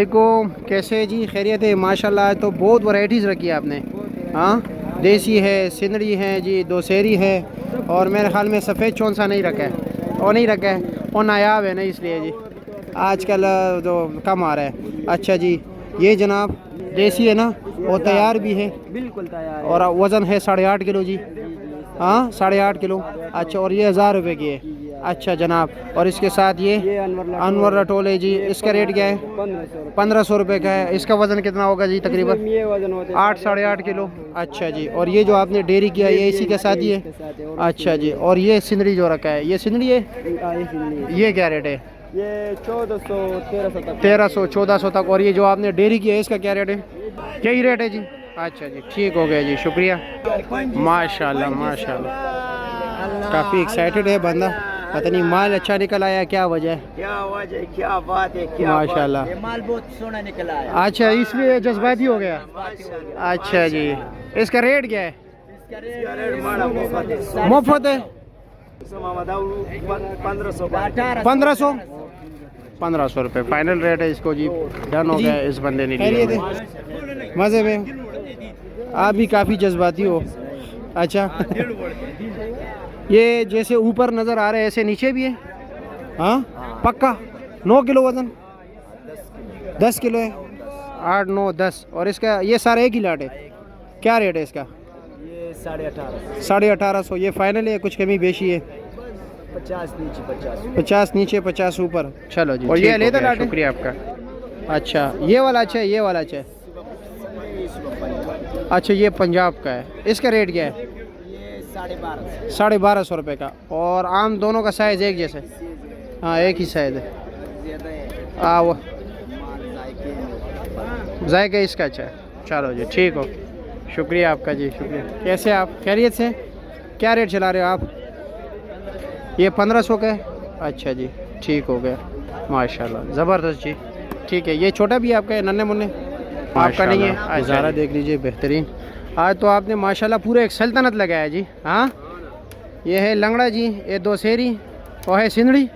देखो कैसे है जी, खैरियत है माशाल्लाह। तो बहुत वैरायटीज़ रखी है आपने। हाँ, देसी है, सिंदड़ी है जी, दोसेरी है, और मेरे ख्याल में सफ़ेद चौन सा नहीं रखा है, और नहीं रखा है, और नायाब है नहीं, इसलिए जी आजकल जो कम आ रहा है। अच्छा जी, ये जनाब देसी है ना, वो तैयार भी है, बिल्कुल तैयार है। और वज़न है 8.5 किलो जी। हाँ, 8.5 किलो। अच्छा, और ये 1000 रुपये की है। अच्छा जनाब, और इसके साथ ये अनवर लटोल है जी, इसका रेट क्या है? 1500 रुपये का है। इसका वज़न कितना होगा जी तकरीबन? ये वजन होते 8 8.5 किलो। अच्छा जी, और ये जो आपने डेयरी किया है ये इसी के साथ ही है? अच्छा जी, और ये सिंदड़ी जो रखा है, ये सिंदड़ी है, ये क्या रेट है? ये 1400 1300 तक। 1300 1400 तक। और ये जो आपने डेयरी किया है इसका क्या रेट है? यही रेट है जी। अच्छा जी, ठीक हो गया जी, शुक्रिया। माशाल्लाह माशाल्लाह, काफ़ी एक्साइटेड है बंदा, पता नहीं माल अच्छा निकल आया, क्या वजह है? क्या बात है, क्या माशाल्लाह, ये माल बहुत सोना निकला है। अच्छा, इसलिए जज्बाती हो गया। अच्छा जी, इसका रेट क्या है? मुफ्त है? 1500 1500 रुपये फाइनल रेट है इसको जी। डन हो गया इस बंदे ने लिया। मज़े में आप भी काफ़ी जज्बाती हो। अच्छा ये जैसे ऊपर नज़र आ रहा है ऐसे नीचे भी है? हाँ पक्का। 9 किलो वज़न? 10 किलो है? 8 9 10। और इसका ये सारा एक ही लाट है, क्या रेट है इसका? ये 1850। 1850। ये फाइनल है, कुछ कमी बेशी है? 50 नीचे 50 नीचे 50 ऊपर। चलो जी, और ये लेता लाट? शुक्रिया आपका। अच्छा, ये वाला अच्छा है, ये वाला अच्छा है। अच्छा, ये पंजाब का है, इसका रेट क्या है? ये 1250। 1250 रुपये का। और आम दोनों का साइज़ एक जैसे? हाँ, एक ही साइज़ है। हाँ, वो जायका इसका अच्छा है। चलो जी, ठीक हो, शुक्रिया आपका जी, शुक्रिया। कैसे आप, खैरियत से? क्या रेट चला रहे हो आप? ये 1500 का है। अच्छा जी, ठीक हो गया, माशाल्लाह ज़बरदस्त जी। ठीक है, ये छोटा भी आपका है, नन्हे मुन्ने? आपका नहीं है? नज़ारा देख लीजिए, बेहतरीन। आज तो आपने माशाल्लाह पूरा एक सल्तनत लगाया जी। हाँ, ये है लंगड़ा जी, ये दोसेरी, और है सिंदड़ी,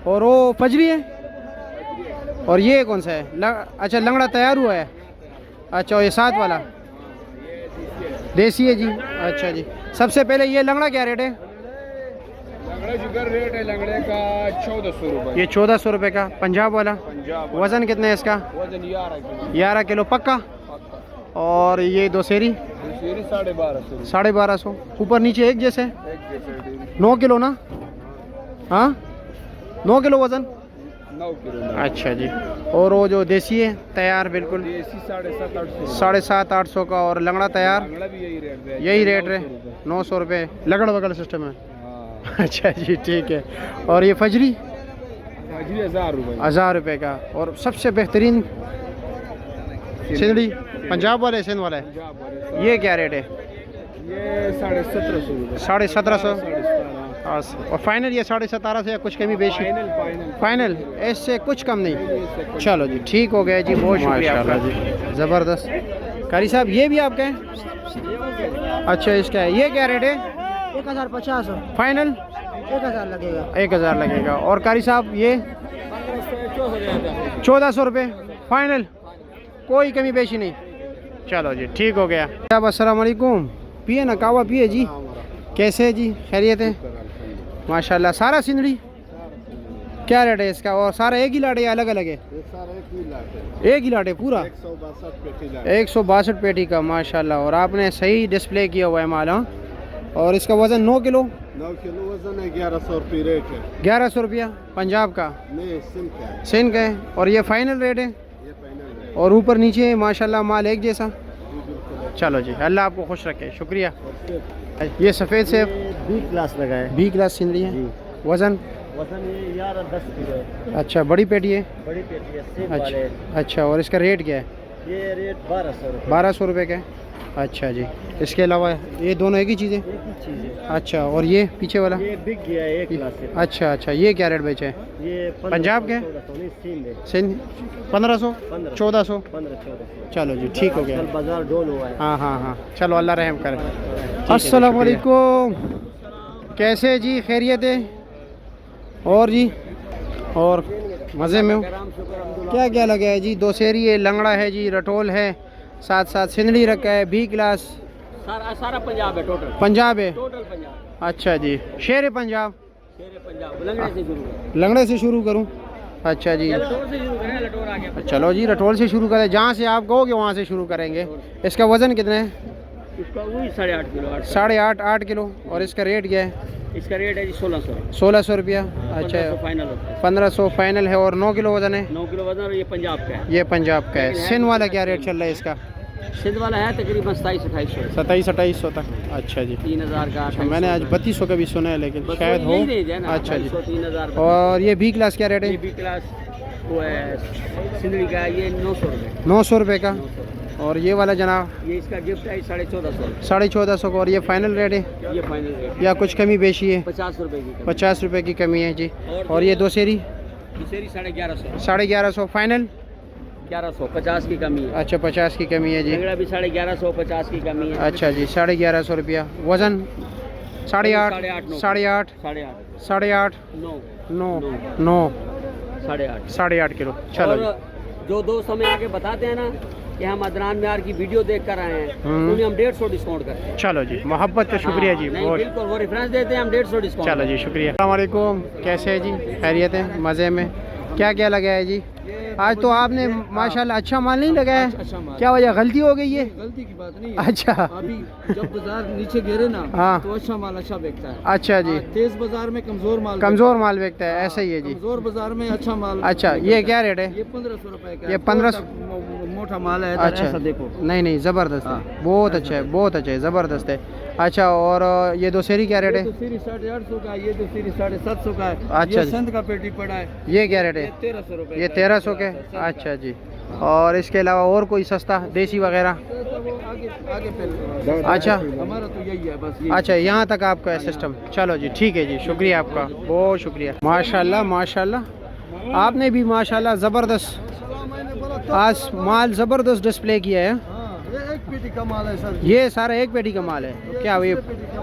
और वो फजरी है, और ये कौन सा है? अच्छा, लंगड़ा तैयार हुआ है। अच्छा, और ये साथ वाला देसी है जी। अच्छा जी, सबसे पहले ये लंगड़ा क्या रेट है? रेट है लंगड़े का 1400 रुपये। ये 1400 रुपये का। पंजाब वाला वज़न कितना है इसका? वजन 11 किलो पक्का। और ये दोसेरी? 1250। 1250। ऊपर नीचे एक जैसे? 9 किलो ना? हाँ, 9 किलो वज़न? 9 किलो। अच्छा जी, और वो जो देसी है तैयार बिल्कुल? देसी 750 750 800 का। और लंगड़ा तैयार? लंगड़ा भी यही रेट है, 900 रुपये। लगड़ वगड़ सिस्टम है। अच्छा जी, ठीक है। और ये फजरी? 1000 रुपये। 1000 रुपये का। और सबसे बेहतरीन सिंदड़ी पंजाब वाले, सिंध वाला है, ये क्या रेट है? ये 1750 रुपये। 1750। और फाइनल ये 17.5 से या कुछ कमी बेशी? फाइनल इससे कुछ कम नहीं। चलो जी, ठीक हो गया जी, बहुत शुक्रिया जी, ज़बरदस्त। कारी साहब, ये भी आपका है? अच्छा, इसका है, ये क्या रेट है? 1050। फाइनल 1000 लगेगा। 1000 लगेगा। और कारी साहब ये 1400 रुपये फाइनल, कोई कमी पेशी नहीं। चलो जी, ठीक हो गया साहब। अस्सलाम वालेकुम। पिए ना कावा पिए जी, कैसे है जी, खैरियत है? माशाल्लाह। सारा सिंदड़ी क्या रेट है इसका? और सारा एक ही लाट है या अलग अलग है? एक ही लाट है पूरा? 162 पेटी का, माशाल्लाह। और आपने सही डिस्प्ले किया हुआ है माल। हाँ, और इसका वज़न 9 किलो? 9 किलो वजन है। 1100 रुपये रेट है। 1100 रुपया पंजाब का? नहीं, सिंध का है। सिंध का है। और ये फाइनल रेट है? ये फाइनल है। और ऊपर नीचे माशाल्लाह माल एक जैसा। चलो जी, अल्लाह आपको खुश रखे, शुक्रिया। ये सफ़ेद से बी क्लास लगा है। बी क्लास सिंदड़ी है। वज़न? वजन ये 10 किलो है। अच्छा, बड़ी पेटी है? बड़ी पेटी है, सेब अच्छा वाले। अच्छा, और इसका रेट क्या है? ये रेट 1200 रुपये। 1200 रुपये का है। अच्छा जी, इसके अलावा ये दोनों एक ही चीज़ है? एक ही चीज़ है। अच्छा, और ये पीछे वाला? ये बिक गया है, एक क्लास से। अच्छा अच्छा, ये क्या रेट बेचे है? ये पंजाब के? 1400 सिंध 1500 1400। 1500। चलो जी, ठीक हो गया। कल बाजार डोल हुआ है। हाँ हाँ हाँ, चलो अल्लाह रहम करे। अस्सलाम वालेकुम, कैसे जी, खैरियत है? और जी, और मज़े में हो? क्या क्या लगा है जी? दोसेरी है, लंगड़ा है जी, रटोल है, साथ साथ सिंदड़ी रखा है, बी क्लास, सारा पंजाब है टोटल। पंजाब है। टोटल पंजाब। अच्छा जी, शेर पंजाब। शेर पंजाब लंगड़े से शुरू करें। लंगड़े से शुरू करूं? अच्छा जी, लटोर से शुरू करें, लटोर आ गया। चलो जी, रटोल से शुरू करें, जहाँ से आप कहोगे वहाँ से शुरू करेंगे। इसका वज़न कितना है? इसका वही 8.5 किलो। 8.5 किलो। और इसका रेट क्या है? इसका रेट है जी 1600। 1600 रुपया। 1500 अच्छा, फाइनल होता है। 1500 फाइनल है। और 9 किलो वज़न है? 9 किलो वजन और ये पंजाब का है। ये पंजाब का है। सिंध वाला क्या रेट चल रहा है इसका? सिंध वाला है तकरीबन 2700-2800। 2700-2800 तक। अच्छा जी, 3000 का। अच्छा, मैंने आज 3200 का भी सुना है, लेकिन बस शायद हो। यही रेंज है ना, अच्छा जी। 3000। और ये बी क्लास क्या रेट ये है? बी क्लास वो है सिंदड़ी का, ये 900 रुपये। 900 रुपये का। और ये वाला जनाब? ये इसका गिफ्ट है 1450। 1450 का। और ये फाइनल रेट है ये फाइनल रेट या कुछ कमी बेशी है? 50 रुपये की। 50 रुपये की कमी है जी। और ये दोसेरी? दूसरी 1150। 1150 फाइनल? 1100 50 की कमी है। अच्छा, 50 की कमी है जी। लंगड़ा भी 1150 50 की कमी है। अच्छा जी, 1150 रुपया। वज़न 8.5 8.5 8.5 9 9 9 8.5 8.5 किलो। चलो जी। और जो दोस्त हमें आके बताते हैं ना कि हम अदनान म्यार की वीडियो देख कर आए हैं, उन्हें हम 150 डिस्काउंट करते हैं। चलो जी, मोहब्बत का शुक्रिया जी। नहीं, बहुत बिल्कुल वो रेफरेंस देते हैं, हम 150 डिस्काउंट। चलो जी, शुक्रिया। अस्सलाम वालेकुम, कैसे है जी? खैरियत है? मज़े में? क्या क्या लगा है जी? आज तो आपने माशाल्लाह अच्छा माल नहीं लगाया। अच्छा माल। क्या वजह, गलती हो गई है? गलती की बात नहीं है। अच्छा। अभी जब बाजार नीचे गिरे ना, हाँ। तो अच्छा माल अच्छा बिकता है। अच्छा जी, तेज बाजार में कमजोर माल कमज़ोर माल बिकता है, ऐसा ही है जी। कमजोर बाजार में अच्छा माल। अच्छा, ये क्या रेट है? ये 1500 रुपए का। ये 1500 मोटा माल है। अच्छा, ऐसा देखो। नहीं नहीं, ज़बरदस्त है, हाँ। बहुत अच्छा है, बहुत अच्छा है, ज़बरदस्त है। अच्छा, और ये दोसेरी क्या रेट ये है? तो सीरी 850 का, ये तो सीरी 750 का है। अच्छा ये जी। संत का पेटी पड़ा है। ये क्या रेट है? 1300 रुपए। ये 1300 के। अच्छा जी। और इसके अलावा और कोई सस्ता देसी वगैरह? आगे पहले। अच्छा। हमारा तो यही है बस। ये अच्छा, यहाँ तक आपका है सिस्टम। चलो जी, ठीक है जी, शुक्रिया आपका, बहुत शुक्रिया। माशाल्लाह माशाल्लाह, आपने भी माशाल्लाह ज़बरदस्त आज माल ज़बरदस्त डिस्प्ले किया है। ये एक पेटी का माल है सर। ये सारा एक पेटी का माल है? तो क्या ये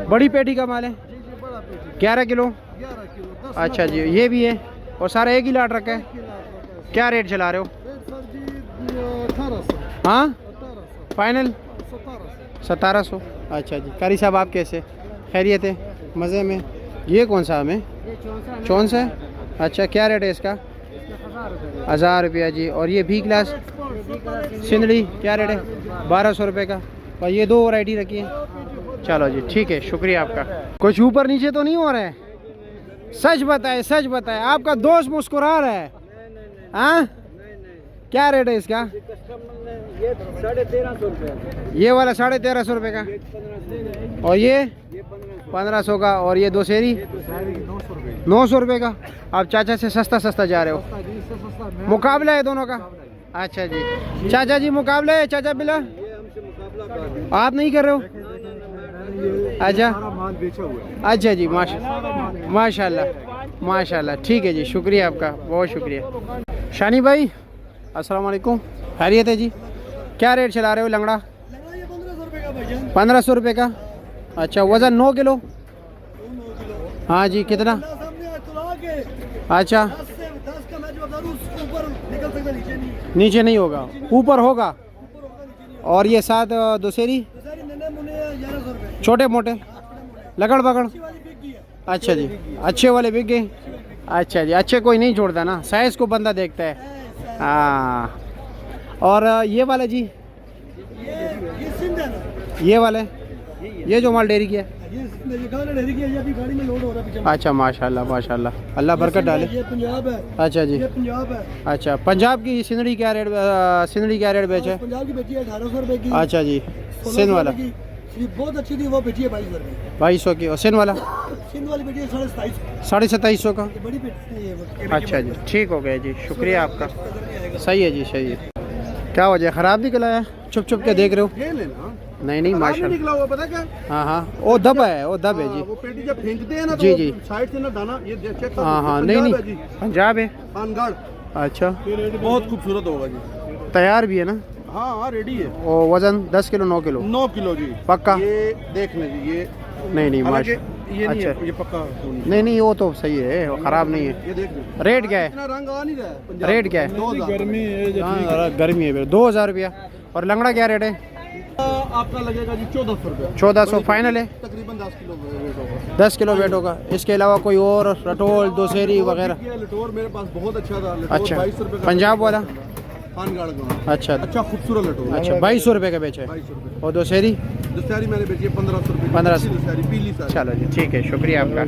बड़ी पेटी का माल है? 11 किलो। 11 किलो। अच्छा जी, ये भी है। और सारा एक ही लाट रखा है? क्या रेट चला रहे हो? सर जी 1800। हाँ, फाइनल 1700। 1700। अच्छा जी। कारी साहब, आप कैसे? खैरियत है? मज़े में? ये कौन सा हमें? चौन सा है? अच्छा, क्या रेट है इसका? 1000 रुपया जी। और ये बी क्लास सिंदड़ी क्या रेट है? 1200 रुपये का। और ये 2 वैरायटी रखी है। चलो जी, ठीक है, शुक्रिया आपका। कुछ ऊपर नीचे तो नहीं हो रहा है? सच बताए, सच बताए, आपका दोस्त मुस्कुरा रहा है। हाँ, क्या रेट है इसका? ये 1350 रुपये। ये वाला 1350 रुपये का। और ये 1500 का। और ये दोसेरी 900 रुपये का। आप चाचा से सस्ता सस्ता जा रहे हो? मुकाबला है दोनों का? अच्छा जी। चाचा जी, मुकाबला है चाचा बिला? आप नहीं कर रहे हो? अच्छा अच्छा जी, माशाल्लाह माशाल्लाह, ठीक है जी, शुक्रिया आपका, बहुत शुक्रिया। शानी भाई, अस्सलाम वालेकुम, खैरियत है जी? क्या रेट चला रहे हो लंगड़ा? 1500 रुपये का। अच्छा, वज़न 9 किलो? हाँ जी, कितना? अच्छा, नीचे नहीं होगा, ऊपर होगा। और ये साथ दोसेरी छोटे मोटे लगड़ बगड़? अच्छा जी, अच्छे वाले बिक गए। अच्छा जी, अच्छे कोई नहीं छोड़ता ना, साइज़ को बंदा देखता है। हाँ। और ये वाला जी, ये वाले, ये जो माल डेयरी की है? अच्छा, माशाल्लाह माशाल्लाह, अल्लाह बरकत डाले। ये पंजाब है। अच्छा जी। ये पंजाब है। अच्छा, पंजाब की सिंदड़ी क्या रेट, सिंदड़ी क्या रेट बेचे? पंजाब की बेची है 1800 रुपए की। अच्छा जी। सिंध वाला? ये बहुत अच्छी थी, वो बेची है 2200 रुपए। 2200 की। और सिंध वाला? सिंध वाली बेची है 2750। 2750 का। ये बड़ी बेटी है ये। अच्छा जी, ठीक हो गया जी, शुक्रिया आपका। सही है जी, सही है। क्या वजह, ख़राब निकला है? छुप छुप के देख रहे हो? ये लेना नहीं नहीं, माशाल्लाह। निकला हुआ पता क्या? हाँ हाँ, वो दब है, वो दब है जी। वो पेटी जब फेंकते हैं ना, जी, तो जी। साइड से ना दाना ये चेक कर। हाँ हाँ, नहीं नहीं, पंजाब है। पानगढ़ अच्छा, बहुत खूबसूरत होगा जी। तैयार भी है ना? हाँ हाँ, रेडी है। और वज़न 10 किलो 9 किलो? 9 किलो जी, पक्का? ये देख लें जी। ये नहीं नहीं, हालांकि ये नहीं अच्छा। है, ये पक्का खून है। नहीं नहीं वो तो सही है, वो ख़राब नहीं है। ये देख लो। रेट क्या है? इतना रंग आ नहीं रहा है पंजाब रेट में। क्या है? 2000 हाँ, गर्मी है 2000 रुपया। और लंगड़ा क्या रेट है? आपका लगेगा जी 1400 रुपये। 1400 फाइनल है। तकरीबन 10 किलो वेट होगा। 10 किलो वेट होगा। इसके अलावा कोई और रटोल दोसेरी वगैरह? ये लटोर मेरे पास बहुत अच्छा था। लटोर अच्छा 2200 रुपये का। पंजाब वाला? खानगाड़ का। अच्छा अच्छा खूबसूरत लटोर। अच्छा 2200 रुपये का बेचे। 2200 रुपये। और दोसेरी? दशहरी मैंने बेची है 1500 रुपये। 1500 दशहरी पीली सारी। चलो जी ठीक है, शुक्रिया आपका।